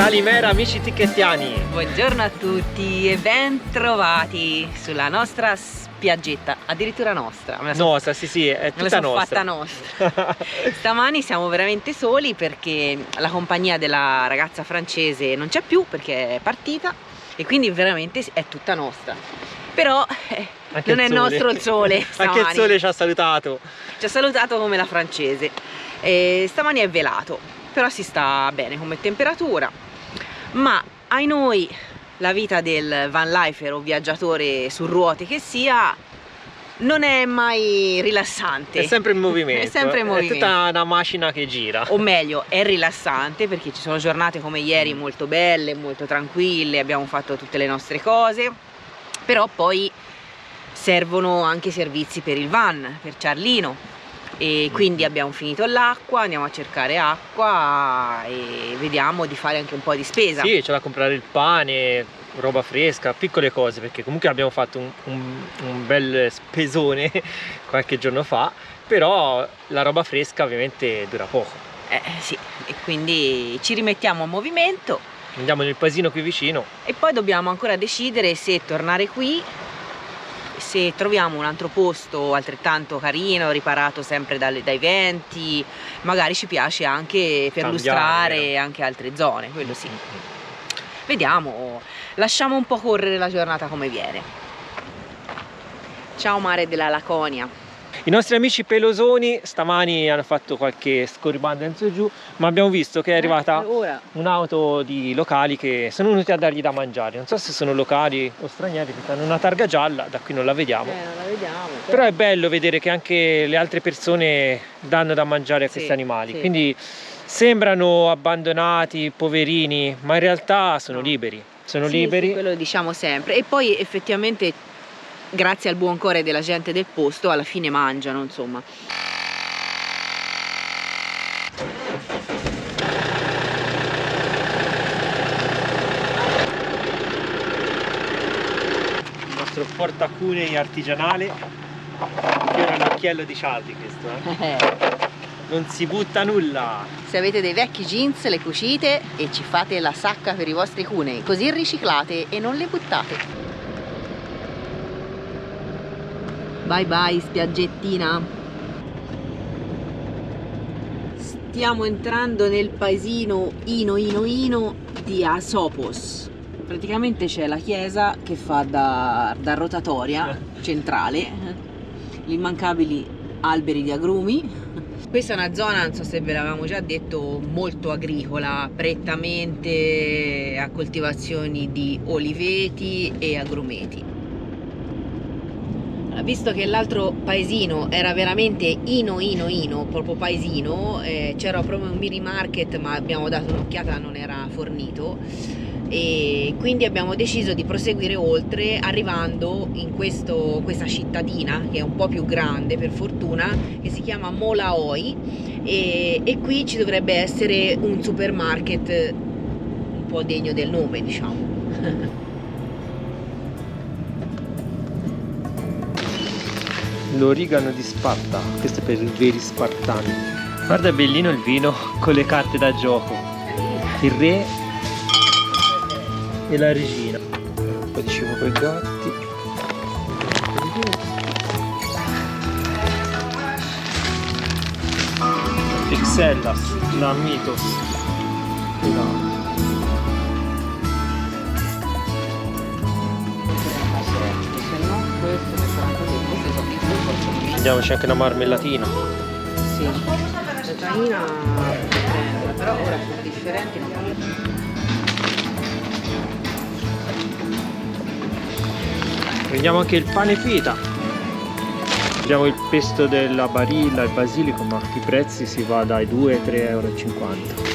Calimera amici tichettiani! Buongiorno a tutti e ben trovati sulla nostra spiaggetta, addirittura nostra. Nostra, sì, è tutta nostra. Fatta nostra. Stamani siamo veramente soli perché la compagnia della ragazza francese non c'è più perché è partita e quindi veramente è tutta nostra. Però non è nostro il sole stamani. Anche il sole ci ha salutato. Ci ha salutato come la francese. E stamani è velato, però si sta bene come temperatura. Ma ai noi la vita del van lifer o viaggiatore su ruote che sia non è mai rilassante. È sempre in movimento. È sempre in movimento. È tutta una macina che gira. O meglio, è rilassante perché ci sono giornate come ieri molto belle, molto tranquille, abbiamo fatto tutte le nostre cose, però poi servono anche servizi per il van, per Ciarlino. E quindi abbiamo finito l'acqua, andiamo a cercare acqua e vediamo di fare anche un po' di spesa. Sì, c'è da comprare il pane, roba fresca, piccole cose, perché comunque abbiamo fatto un bel spesone qualche giorno fa, però la roba fresca ovviamente dura poco. Sì, e quindi ci rimettiamo a movimento. Andiamo nel paesino qui vicino. E poi dobbiamo ancora decidere se tornare qui, se troviamo un altro posto altrettanto carino, riparato sempre dai venti, magari ci piace anche perlustrare anche altre zone, quello sì. Vediamo, lasciamo un po' correre la giornata come viene. Ciao mare della Laconia. I nostri amici pelosoni stamani hanno fatto qualche scorribanda in su e giù, ma abbiamo visto che è arrivata un'auto di locali che sono venuti a dargli da mangiare. Non so se sono locali o stranieri, perché hanno una targa gialla, da qui non la vediamo. Non la vediamo. Però è bello vedere che anche le altre persone danno da mangiare a questi animali. Sì. Quindi sembrano abbandonati, poverini, ma in realtà sono liberi. Sono liberi. Sì, quello lo diciamo sempre. E poi effettivamente, grazie al buon cuore della gente del posto, alla fine mangiano, insomma. Il nostro portacunei artigianale, fiore all'occhiello di Cialdi questo, Non si butta nulla. Se avete dei vecchi jeans le cucite e ci fate la sacca per i vostri cunei, così riciclate e non le buttate. Bye bye spiaggettina. Stiamo entrando nel paesino Ino di Asopos. Praticamente c'è la chiesa che fa da rotatoria centrale, gli immancabili alberi di agrumi. Questa è una zona, non so se ve l'avevamo già detto, molto agricola, prettamente a coltivazioni di oliveti e agrumeti. Visto che l'altro paesino era veramente Ino, proprio paesino, c'era proprio un mini market, ma abbiamo dato un'occhiata, non era fornito, e quindi abbiamo deciso di proseguire oltre, arrivando in questa cittadina che è un po' più grande per fortuna, che si chiama Molaoi, e qui ci dovrebbe essere un supermarket un po' degno del nome, diciamo. L'origano di Sparta, questo è per i veri spartani. Guarda, è bellino il vino con le carte da gioco, il re e la regina, un po' di cibo per gatti, Excellas, la Mythos, Andiamoci anche una marmellatina. Sì, la tahina però ora sono differenti. Prendiamo anche il pane feta. Abbiamo il pesto della Barilla, il basilico, ma i prezzi si va dai 2 ai 3,50 €.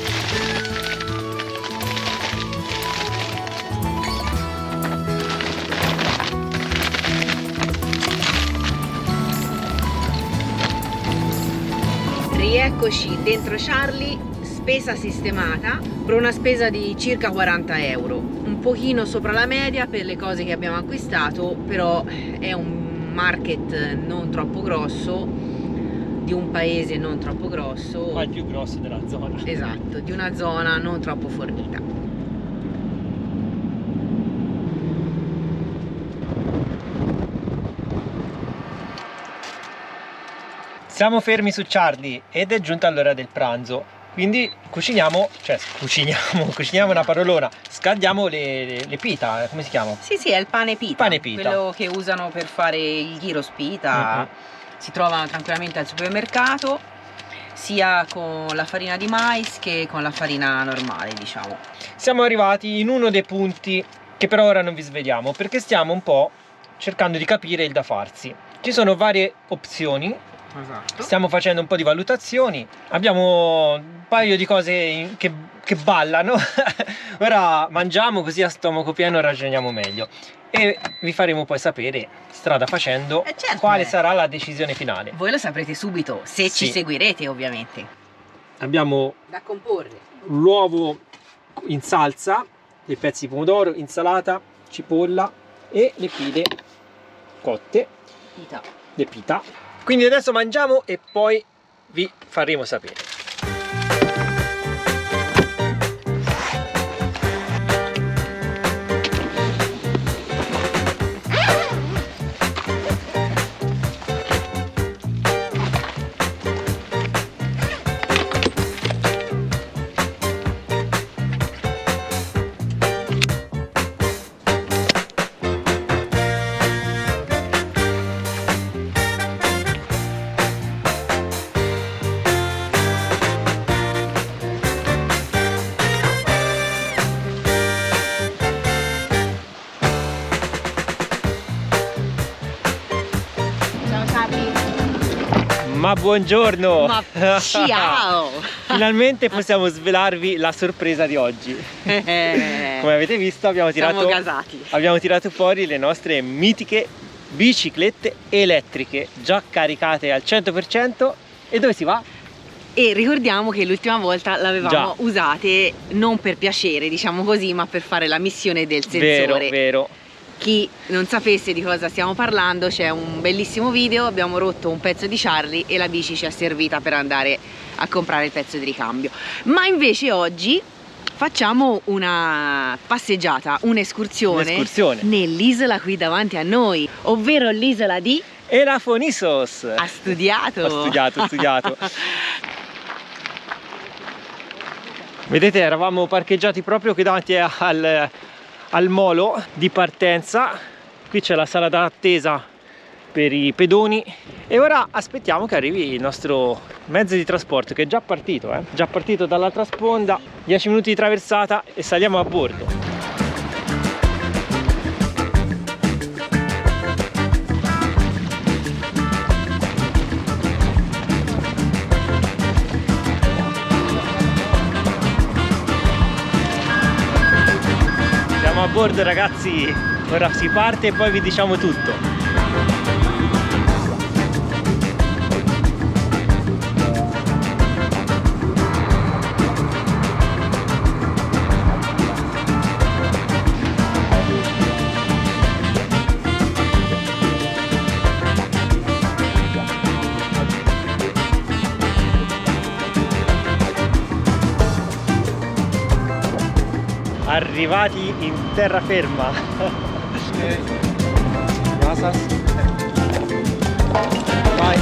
Rieccoci dentro Charlie, spesa sistemata per una spesa di circa 40 €, un pochino sopra la media per le cose che abbiamo acquistato, però è un market non troppo grosso, di un paese non troppo grosso, ma il più grosso della zona. esatto, di una zona non troppo fornita. Siamo fermi su Charlie ed è giunta l'ora del pranzo, quindi cuciniamo è una parolona, scaldiamo le pita, come si chiama? Sì, è il pane pita. Pane pita. Quello che usano per fare il gyros pita. Si trovano tranquillamente al supermercato, sia con la farina di mais che con la farina normale, diciamo. Siamo arrivati in uno dei punti che però ora non vi sveliamo, perché stiamo un po' cercando di capire il da farsi. Ci sono varie opzioni. Esatto. Stiamo facendo un po' di valutazioni, abbiamo un paio di cose che ballano. Ora mangiamo, così a stomaco pieno ragioniamo meglio e vi faremo poi sapere, strada facendo, certo, quale sarà la decisione finale. Voi lo saprete subito, se ci seguirete ovviamente. Abbiamo da comporre l'uovo in salsa, dei pezzi di pomodoro, insalata, cipolla e le pile cotte, le pita. Quindi adesso mangiamo e poi vi faremo sapere. Ma buongiorno! Ma ciao! Finalmente possiamo svelarvi la sorpresa di oggi. Come avete visto abbiamo tirato fuori le nostre mitiche biciclette elettriche già caricate al 100%. E dove si va? E ricordiamo che l'ultima volta l'avevamo usate non per piacere, diciamo così, ma per fare la missione del sensore. Vero. Chi non sapesse di cosa stiamo parlando, c'è un bellissimo video, abbiamo rotto un pezzo di Charlie e la bici ci è servita per andare a comprare il pezzo di ricambio. Ma invece oggi facciamo una passeggiata, un'escursione nell'isola qui davanti a noi, ovvero l'isola di Elafonissos. Ha studiato. Ho studiato. Vedete, eravamo parcheggiati proprio qui davanti al molo di partenza. Qui c'è la sala d'attesa per i pedoni e ora aspettiamo che arrivi il nostro mezzo di trasporto, che è già partito dall'altra sponda. 10 minuti di traversata e saliamo a bordo. A bordo, ragazzi, ora si parte e poi vi diciamo tutto. Arrivati in terraferma. Vai.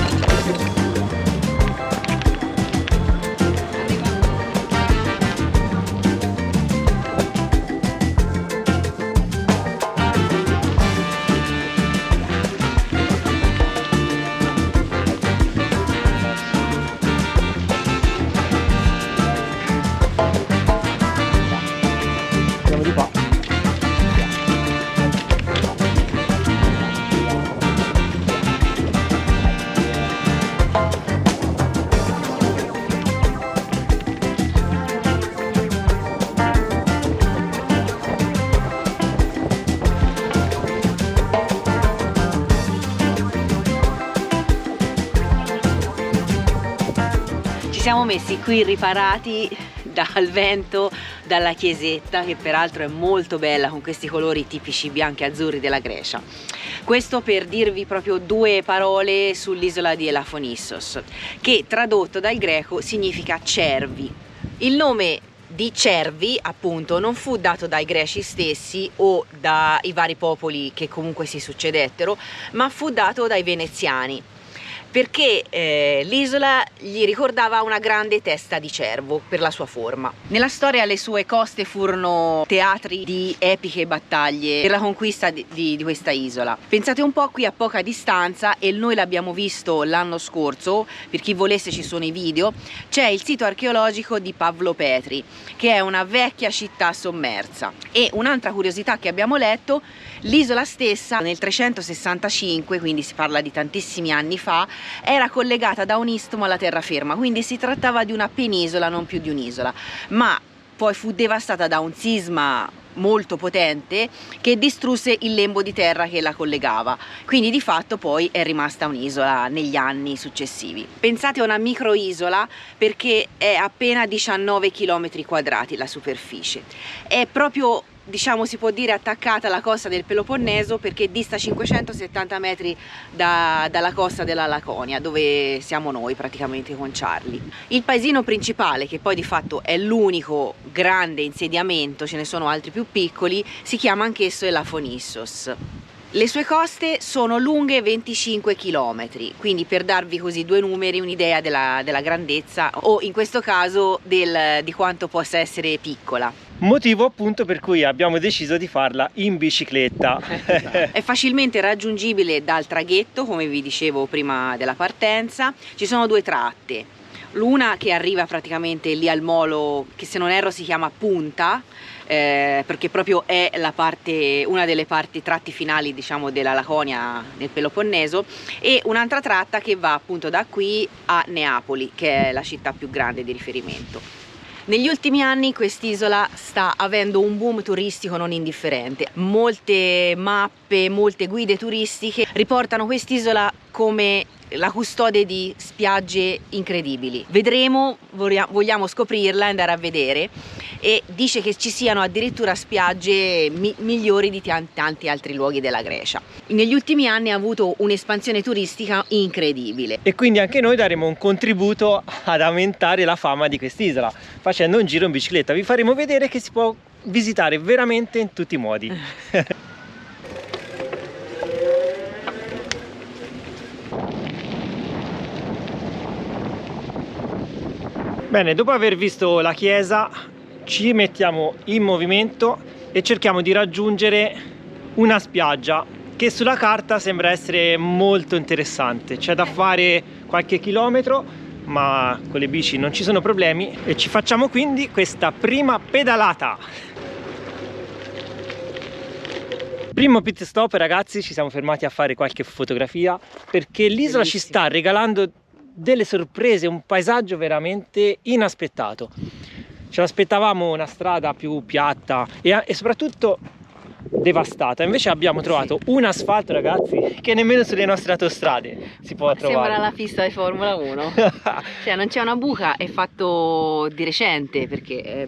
Di qua. Ci siamo messi qui riparati dal vento, dalla chiesetta, che peraltro è molto bella con questi colori tipici bianchi e azzurri della Grecia. Questo per dirvi proprio due parole sull'isola di Elafonissos, che tradotto dal greco significa cervi. Il nome di cervi appunto non fu dato dai greci stessi o dai vari popoli che comunque si succedettero, ma fu dato dai veneziani. perché l'isola gli ricordava una grande testa di cervo per la sua forma. Nella storia le sue coste furono teatri di epiche battaglie per la conquista di questa isola. Pensate un po', qui a poca distanza, e noi l'abbiamo visto l'anno scorso, per chi volesse ci sono i video, c'è il sito archeologico di Pavlopetri, che è una vecchia città sommersa. E un'altra curiosità che abbiamo letto: l'isola stessa nel 365, quindi si parla di tantissimi anni fa, era collegata da un istmo alla terraferma, quindi si trattava di una penisola, non più di un'isola, ma poi fu devastata da un sisma molto potente che distrusse il lembo di terra che la collegava, quindi di fatto poi è rimasta un'isola negli anni successivi. Pensate a una microisola perché è appena 19 km quadrati la superficie, è proprio, diciamo, si può dire attaccata alla costa del Peloponneso, perché dista 570 metri dalla costa della Laconia, dove siamo noi praticamente con Charlie. Il paesino principale, che poi di fatto è l'unico grande insediamento, ce ne sono altri più piccoli, si chiama anch'esso Elafonissos. Le sue coste sono lunghe 25 km, quindi per darvi così due numeri, un'idea della grandezza, o in questo caso di quanto possa essere piccola. Motivo appunto per cui abbiamo deciso di farla in bicicletta. È facilmente raggiungibile dal traghetto, come vi dicevo prima della partenza. Ci sono due tratte, l'una che arriva praticamente lì al molo, che se non erro si chiama Punta, perché proprio è una delle tratti finali, diciamo, della Laconia nel Peloponneso, e un'altra tratta che va appunto da qui a Neapoli, che è la città più grande di riferimento. Negli ultimi anni quest'isola sta avendo un boom turistico non indifferente. Molte mappe, molte guide turistiche riportano quest'isola come la custode di spiagge incredibili. Vedremo, vogliamo scoprirla e andare a vedere, e dice che ci siano addirittura spiagge migliori di tanti altri luoghi della Grecia. Negli ultimi anni ha avuto un'espansione turistica incredibile. E quindi anche noi daremo un contributo ad aumentare la fama di quest'isola, facendo un giro in bicicletta. Vi faremo vedere che si può visitare veramente in tutti i modi. Bene, dopo aver visto la chiesa ci mettiamo in movimento e cerchiamo di raggiungere una spiaggia che sulla carta sembra essere molto interessante. C'è da fare qualche chilometro, ma con le bici non ci sono problemi, e ci facciamo quindi questa prima pedalata. Primo pit stop, ragazzi, ci siamo fermati a fare qualche fotografia perché l'isola ci sta regalando delle sorprese, un paesaggio veramente inaspettato. Ce l'aspettavamo una strada più piatta e soprattutto devastata, invece abbiamo trovato un asfalto, ragazzi, che nemmeno sulle nostre autostrade si può trovare. Sembra la pista di Formula 1. Cioè non c'è una buca, è fatto di recente perché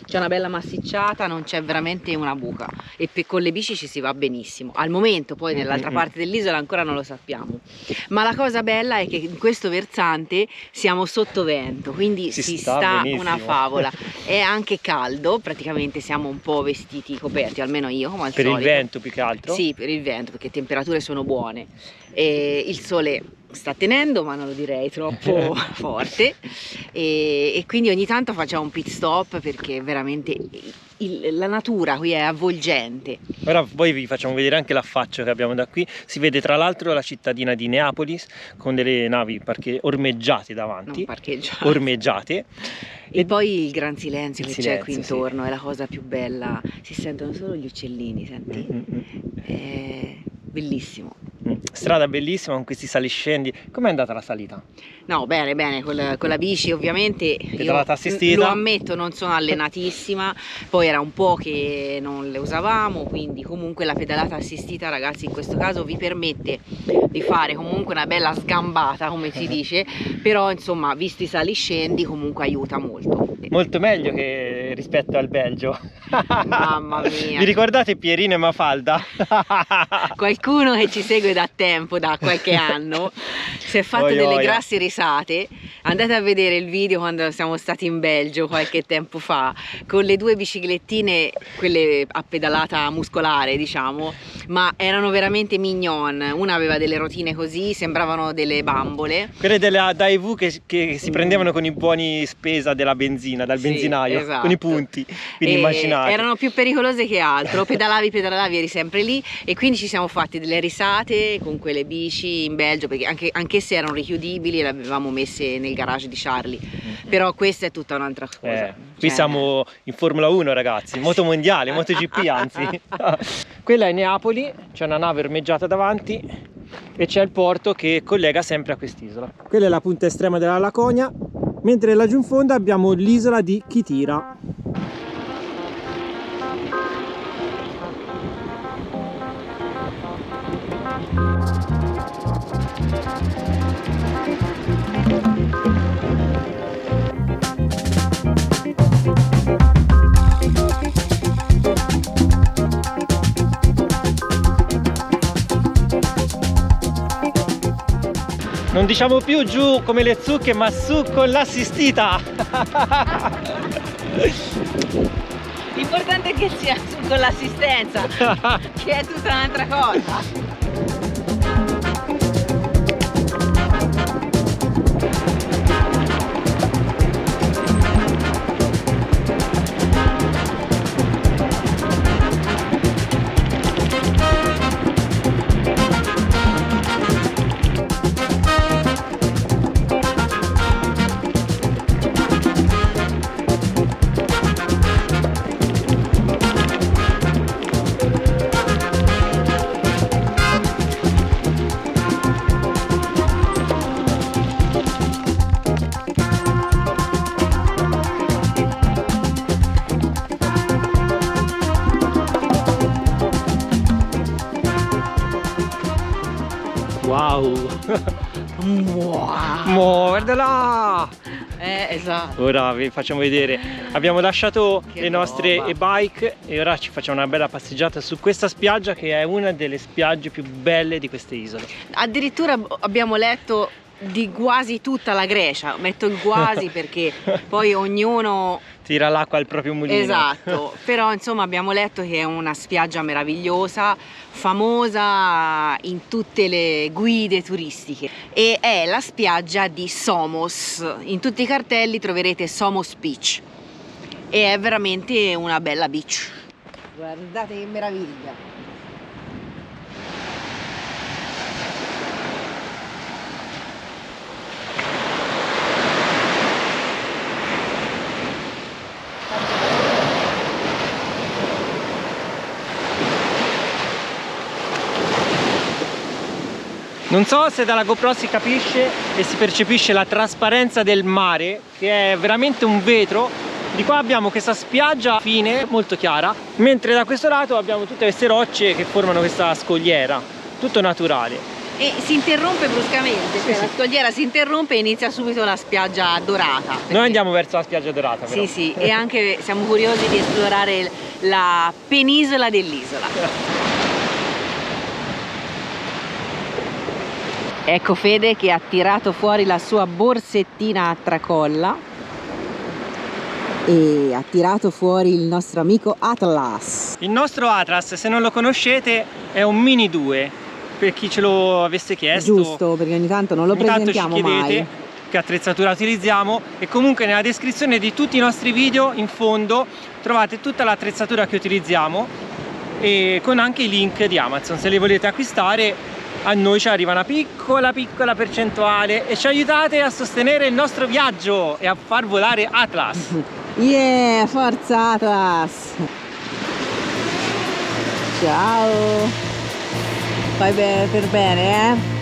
c'è una bella massicciata, non c'è veramente una buca, e con le bici ci si va benissimo. Al momento, poi nell'altra parte dell'isola ancora non lo sappiamo, ma la cosa bella è che in questo versante siamo sotto vento, quindi si sta una favola. È anche caldo, praticamente siamo un po' vestiti, coperti, almeno io come al solito. Per il vento più che altro? Sì, per il vento, perché le temperature sono buone. E il sole sta tenendo, ma non lo direi troppo forte, e quindi ogni tanto facciamo un pit stop perché veramente la natura qui è avvolgente. Ora poi vi facciamo vedere anche l'affaccio che abbiamo da qui. Si vede tra l'altro la cittadina di Neapolis con delle navi ormeggiate davanti, ormeggiate, e poi il gran silenzio che c'è qui intorno, sì. È la cosa più bella, si sentono solo gli uccellini, senti? È bellissimo. Strada bellissima con questi saliscendi. Com'è andata la salita? No, bene, bene, con la bici ovviamente. Pedalata assistita. Lo ammetto, non sono allenatissima, poi era un po' che non le usavamo, quindi comunque la pedalata assistita, ragazzi, in questo caso vi permette di fare comunque una bella sgambata, come si dice, però insomma, visti i saliscendi, comunque aiuta molto. Molto meglio che rispetto al Belgio. Mamma mia. Vi ricordate Pierino e Mafalda? Qualcuno che ci segue da tempo, da qualche anno, si è fatto delle grasse risate. Andate a vedere il video quando siamo stati in Belgio qualche tempo fa, con le due biciclettine, quelle a pedalata muscolare, diciamo, ma erano veramente mignon. Una aveva delle rotine così, sembravano delle bambole. Quelle della Daewoo che si prendevano con i buoni spesa della benzina, dal benzinaio, esatto. con i punti, quindi immaginate. Erano più pericolose che altro, pedalavi, eri sempre lì, e quindi ci siamo fatti delle risate con quelle bici in Belgio, perché anch'esse erano richiudibili e le avevamo messe nel garage di Charlie, però questa è tutta un'altra cosa. Qui siamo in Formula 1, ragazzi, moto mondiale, MotoGP anzi. Quella è Neapoli, c'è una nave ormeggiata davanti e c'è il porto che collega sempre a quest'isola. Quella è la punta estrema della Laconia, mentre laggiù in fondo abbiamo l'isola di Chitira. Non diciamo più giù come le zucche, ma su con l'assistita. L'importante è che sia su con l'assistenza, che è tutta un'altra cosa. Wow! Wow! Guardala! Esatto. Ora vi facciamo vedere. Abbiamo lasciato Che le nostre roba. e-bike e ora ci facciamo una bella passeggiata su questa spiaggia, che è una delle spiagge più belle di queste isole. Addirittura abbiamo letto di quasi tutta la Grecia, metto il quasi perché poi ognuno Tira l'acqua al proprio mulino. esatto, però insomma abbiamo letto che è una spiaggia meravigliosa, famosa in tutte le guide turistiche, e è la spiaggia di Somos. In tutti i cartelli troverete Somos Beach e è veramente una bella beach. Guardate che meraviglia! Non so se dalla GoPro si capisce e si percepisce la trasparenza del mare, che è veramente un vetro. Di qua abbiamo questa spiaggia fine, molto chiara, mentre da questo lato abbiamo tutte queste rocce che formano questa scogliera, tutto naturale. E si interrompe bruscamente, cioè Sì, la sì. scogliera si interrompe e inizia subito la spiaggia dorata. Noi andiamo verso la spiaggia dorata, però. Sì, sì, e anche siamo curiosi di esplorare la penisola dell'isola. Ecco Fede che ha tirato fuori la sua borsettina a tracolla e ha tirato fuori il nostro amico Atlas. Il nostro Atlas, se non lo conoscete, è un Mini 2, per chi ce lo avesse chiesto. Giusto, perché ogni tanto non lo Ogni tanto presentiamo ci chiedete mai. che attrezzatura utilizziamo, e comunque nella descrizione di tutti i nostri video in fondo trovate tutta l'attrezzatura che utilizziamo e con anche i link di Amazon. Se li volete acquistare, a noi ci arriva una piccola percentuale e ci aiutate a sostenere il nostro viaggio e a far volare Atlas. Yeah, forza Atlas! Ciao! Fai per bene, eh?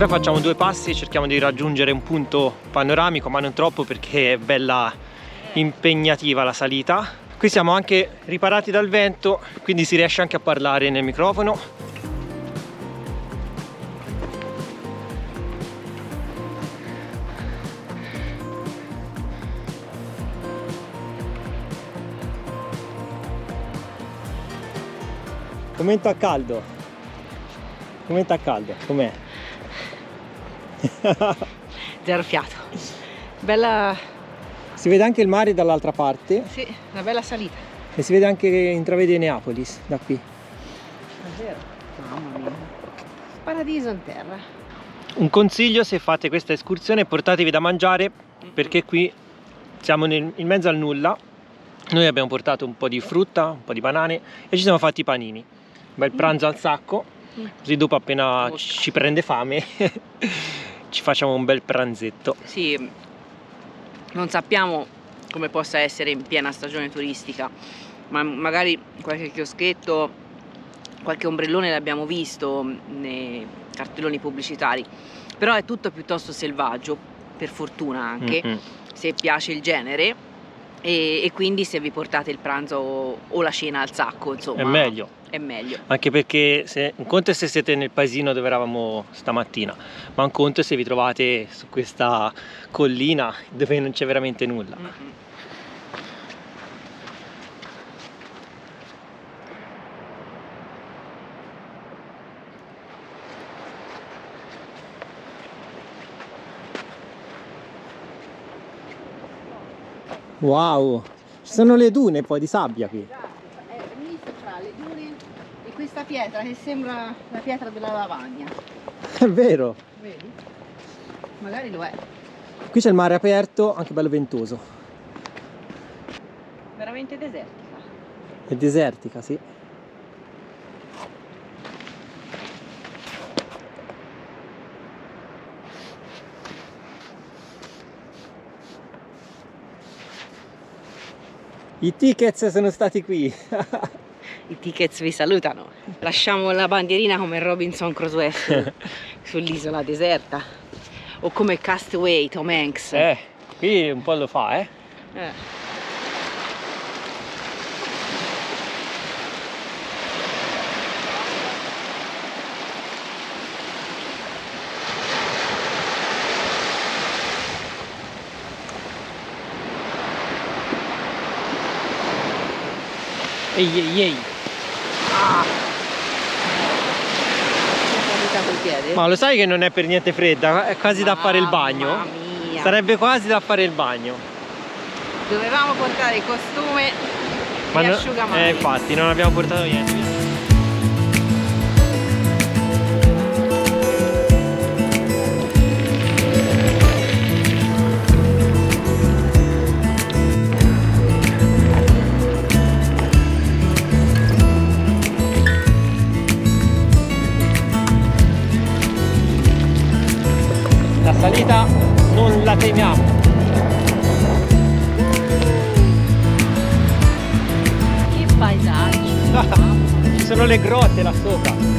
Ora facciamo 2 passi e cerchiamo di raggiungere un punto panoramico, ma non troppo perché è bella impegnativa la salita. Qui siamo anche riparati dal vento, quindi si riesce anche a parlare nel microfono. Commento a caldo. Commento a caldo, com'è? Zero fiato. Bella. Si vede anche il mare dall'altra parte. Sì, una bella salita. E si vede anche, intravede Neapolis da qui. Davvero? Mamma mia. Paradiso in terra. Un consiglio: se fate questa escursione, portatevi da mangiare, perché qui siamo in mezzo al nulla. Noi abbiamo portato un po' di frutta, un po' di banane e ci siamo fatti i panini. Bel pranzo al sacco, così dopo appena ci prende fame ci facciamo un bel pranzetto. Sì, non sappiamo come possa essere in piena stagione turistica, ma magari qualche chioschetto, qualche ombrellone l'abbiamo visto nei cartelloni pubblicitari, però è tutto piuttosto selvaggio, per fortuna anche, se piace il genere, e quindi se vi portate il pranzo o la cena al sacco, insomma, è meglio. È meglio. Anche perché un conto è se siete nel paesino dove eravamo stamattina, ma un conto è se vi trovate su questa collina dove non c'è veramente nulla. Wow, ci sono le dune poi di sabbia qui. È misto tra le dune e questa pietra che sembra la pietra della lavagna. È vero. Vedi? Magari lo è. Qui c'è il mare aperto, anche bello ventoso. Veramente desertica. È desertica, sì. I tickets sono stati qui. I tickets vi salutano. Lasciamo la bandierina come Robinson Crusoe sull'isola deserta. O come Castaway Tom Hanks. Qui un po' lo fa, Ehi, ehi, ehi. Ma lo sai che non è per niente fredda? È quasi da fare il bagno. Mamma mia. Sarebbe quasi da fare il bagno. Dovevamo portare il costume e asciugamani. Infatti non abbiamo portato niente. La salita non la temiamo. Che paesaggi. Ci sono le grotte là sopra.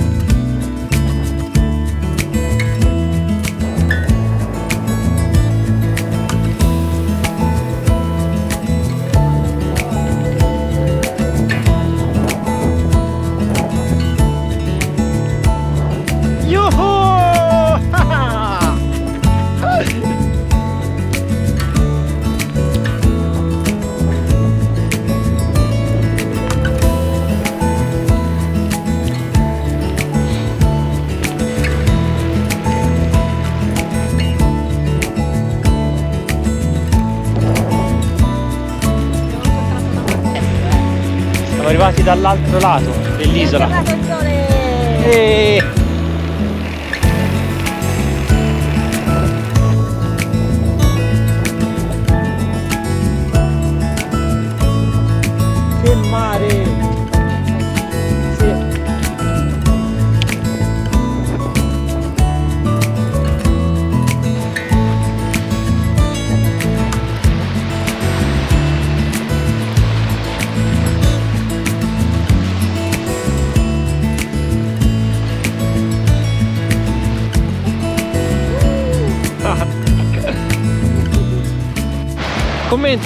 Siamo arrivati dall'altro lato dell'isola. Che mare! Sì.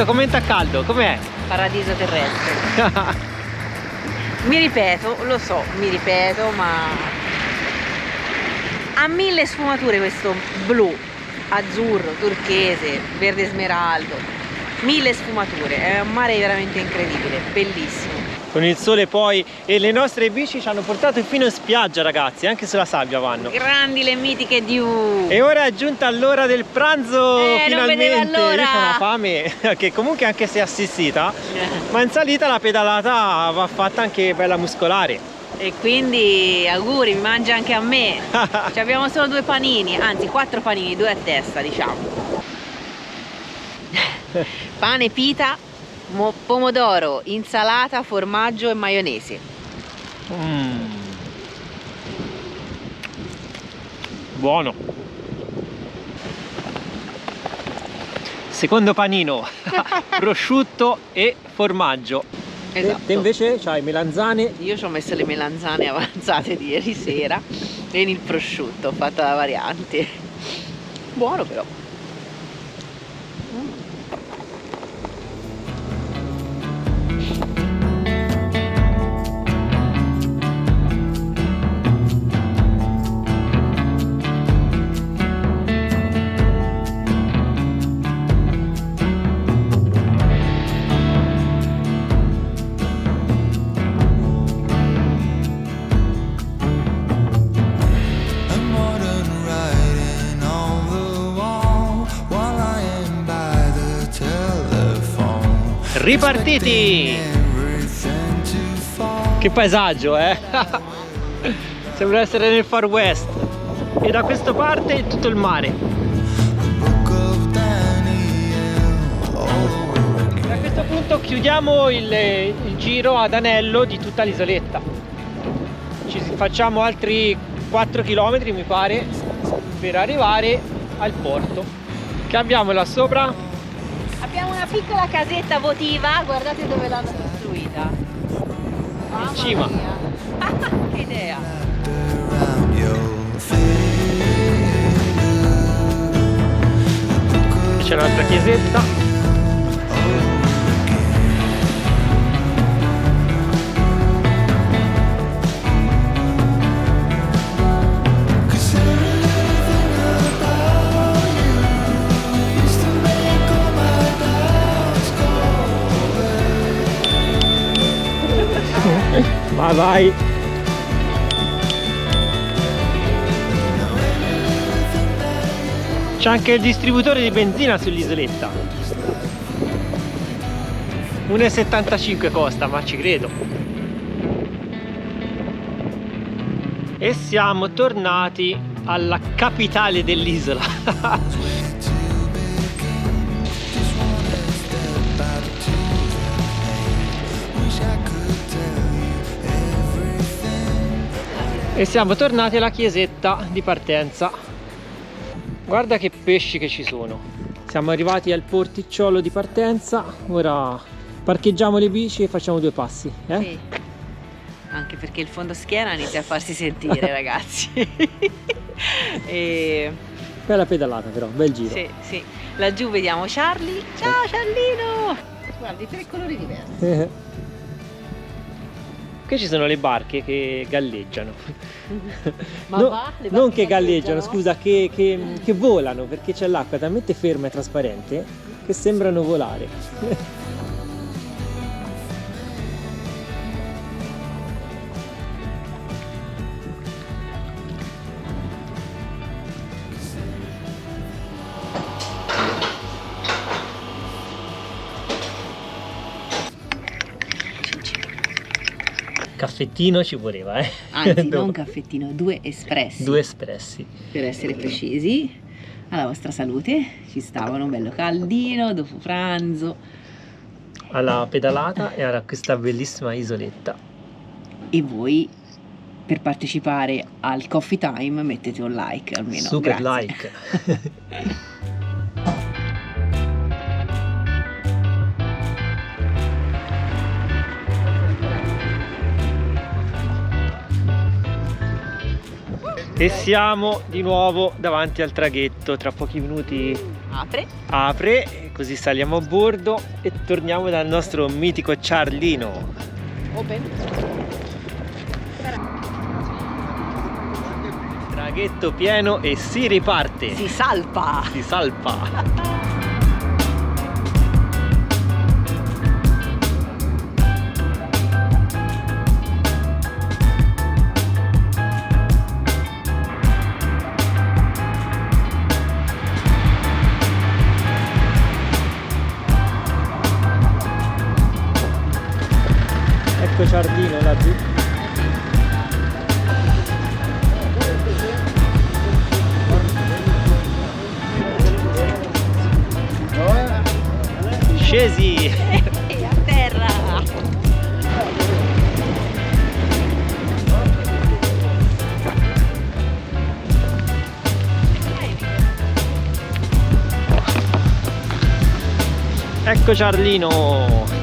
commenta a caldo, com'è? Paradiso terrestre. Mi ripeto, lo so, mi ripeto, ma ha 1000 sfumature questo blu, azzurro, turchese, verde smeraldo, 1000 sfumature, è un mare veramente incredibile, bellissimo. Con il sole poi, e le nostre bici ci hanno portato fino in spiaggia, ragazzi, anche sulla sabbia vanno. Grandi le mitiche Diu. E ora è giunta l'ora del pranzo, finalmente. Non vedevo l'ora. Io ho una fame che comunque anche se assistita, ma in salita la pedalata va fatta anche bella muscolare. E quindi auguri, mi mangia anche a me. Ci abbiamo solo 2 panini, anzi 4 panini, 2 a testa, diciamo. Pane, pita, pomodoro, insalata, formaggio e maionese. Buono. Secondo panino, prosciutto e formaggio. Esatto. Te invece c'hai melanzane. Io ci ho messo le melanzane avanzate di ieri sera e il prosciutto, ho fatto la variante. Buono però. Ripartiti! Che paesaggio, eh? Sembra essere nel Far West. E da questa parte tutto il mare. A questo punto chiudiamo il giro ad anello di tutta l'isoletta. Ci facciamo altri 4 km mi pare per arrivare al porto, che abbiamo là sopra. Abbiamo una piccola casetta votiva, guardate dove l'hanno costruita. In cima. Che idea! C'è un'altra chiesetta. Vai, vai! C'è anche il distributore di benzina sull'isoletta. 1,75 costa, ma ci credo. E siamo tornati alla capitale dell'isola. E siamo tornati alla chiesetta di partenza. Guarda che pesci che ci sono. Siamo arrivati al porticciolo di partenza. Ora parcheggiamo le bici e facciamo 2 passi, eh? Sì. Anche perché il fondoschiena inizia a farsi sentire, ragazzi. E... bella pedalata però, bel giro. Sì, sì. Laggiù vediamo Charlie. Ciao Charlino! Guardi, 3 colori diversi. Qui ci sono le barche che galleggiano. Ma no, va? Le non barche che galleggiano, galleggiano? scusa, che volano, perché c'è l'acqua talmente ferma e trasparente che sembrano volare. Caffettino ci voleva, eh? Anzi, non caffettino, 2 espressi. 2 espressi. Per essere precisi. Alla vostra salute, ci stavano bello caldino, dopo pranzo. Alla pedalata e a questa bellissima isoletta. E voi, per partecipare al Coffee Time, mettete un like almeno. Super grazie. like. E siamo di nuovo davanti al traghetto, tra pochi minuti Apre. Così saliamo a bordo e torniamo dal nostro mitico Charlino. Open. Traghetto pieno e si riparte. Si salpa. Si salpa. Ecco Charlino laggiù. Scesi! A terra! Ecco Charlino!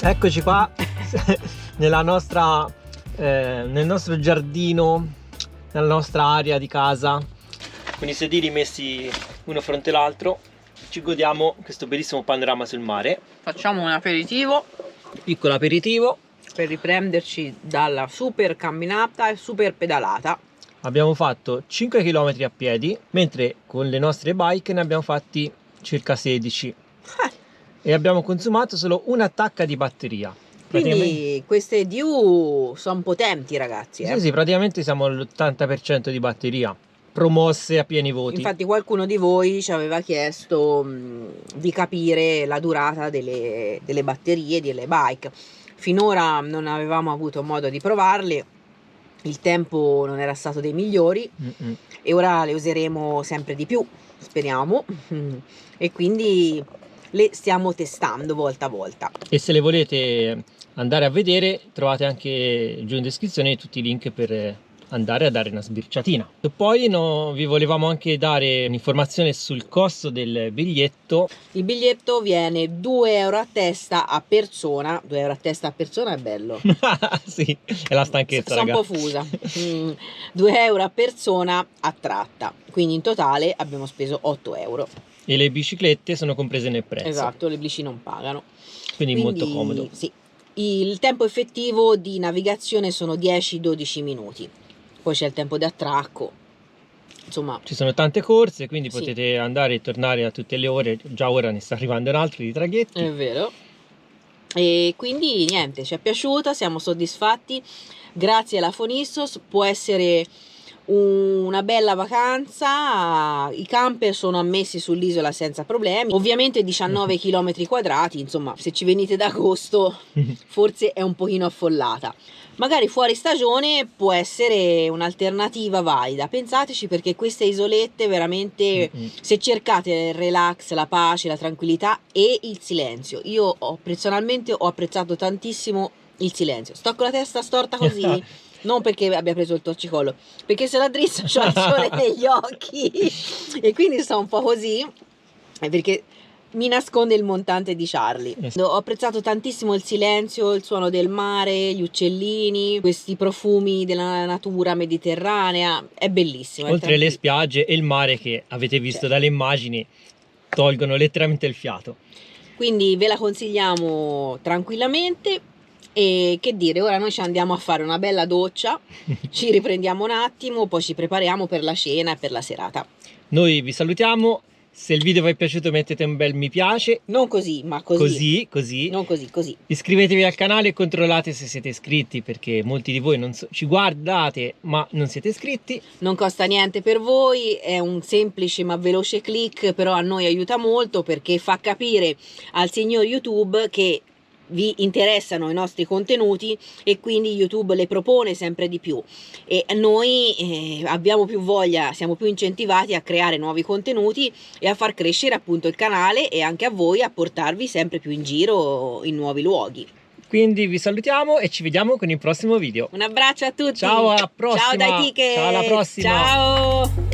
Eccoci qua nella nostra, nel nostro giardino, nella nostra area di casa, con i sedili messi uno fronte l'altro. Ci godiamo questo bellissimo panorama sul mare. Facciamo un aperitivo. Piccolo aperitivo. Per riprenderci dalla super camminata e super pedalata. Abbiamo fatto 5 km a piedi, mentre con le nostre bike ne abbiamo fatti circa 16. E abbiamo consumato solo una tacca di batteria. Quindi queste DU sono potenti, ragazzi. Sì, sì, praticamente siamo all'80% di batteria, promosse a pieni voti. Infatti qualcuno di voi ci aveva chiesto di capire la durata delle batterie delle bike. Finora non avevamo avuto modo di provarle, il tempo non era stato dei migliori e ora le useremo sempre di più, speriamo, e quindi le stiamo testando volta a volta. E se le volete andare a vedere, trovate anche giù in descrizione tutti i link per andare a dare una sbirciatina. E poi vi volevamo anche dare un'informazione sul costo del biglietto. Il biglietto viene 2 euro a testa a persona. 2 euro a testa a persona è bello. Sì, è la stanchezza, sono un po' fusa. 2 euro a persona a tratta, quindi in totale abbiamo speso 8 euro. E le biciclette sono comprese nel prezzo. Esatto, le bici non pagano. Quindi molto comodo. Sì. Il tempo effettivo di navigazione sono 10-12 minuti. Poi c'è il tempo di attracco. Insomma, ci sono tante corse, quindi sì, potete andare e tornare a tutte le ore. Già ora ne sta arrivando un altro di traghetti. È vero. E quindi niente, ci è piaciuta, siamo soddisfatti. Grazie alla Fonissos, può essere una bella vacanza. I camper sono ammessi sull'isola senza problemi, ovviamente 19 km quadrati, insomma se ci venite d'agosto forse è un pochino affollata, magari fuori stagione può essere un'alternativa valida. Pensateci, perché queste isolette veramente, se cercate il relax, la pace, la tranquillità e il silenzio, io personalmente ho apprezzato tantissimo il silenzio. Sto con la testa storta così non perché abbia preso il torcicollo, perché se la drizzo c'ho il sole negli occhi e quindi sto un po' così, perché mi nasconde il montante di Charlie. Ho apprezzato tantissimo il silenzio, il suono del mare, gli uccellini, questi profumi della natura mediterranea, è bellissimo. Oltre le spiagge e il mare che avete visto dalle immagini, tolgono letteralmente il fiato. Quindi ve la consigliamo tranquillamente. E che dire, ora noi ci andiamo a fare una bella doccia, ci riprendiamo un attimo, poi ci prepariamo per la cena e per la serata. Noi vi salutiamo. Se il video vi è piaciuto mettete un bel mi piace. Non così, ma così. Così. Non così, così. Iscrivetevi al canale e controllate se siete iscritti, perché molti di voi ci guardate ma non siete iscritti. Non costa niente per voi, è un semplice ma veloce click, però a noi aiuta molto perché fa capire al signor YouTube che vi interessano i nostri contenuti e quindi YouTube le propone sempre di più e noi abbiamo più voglia, siamo più incentivati a creare nuovi contenuti e a far crescere appunto il canale e anche a voi a portarvi sempre più in giro in nuovi luoghi. Quindi vi salutiamo e ci vediamo con il prossimo video. Un abbraccio a tutti. Ciao, alla prossima. Ciao dai ticket. Ciao, alla prossima. Ciao.